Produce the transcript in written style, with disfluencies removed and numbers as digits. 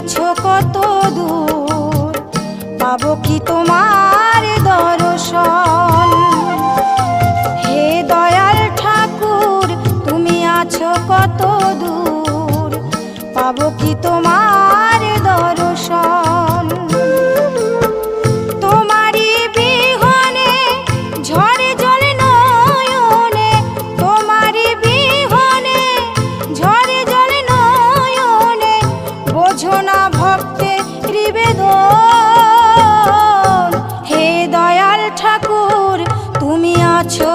আছো কত দূর, পাবো কি তোমার দর্শন। হে দয়াল ঠাকুর তুমি আছো কত দূর, পাবো কি তোমার দর্শন। তোমারই বিহনে ঝরে জলে নয়নে, তোমারই বিহনে ঝরে জলে নয়নে, বোঝো না ভক্তের নিবেদন। হে দয়াল ঠাকুর তুমি আছো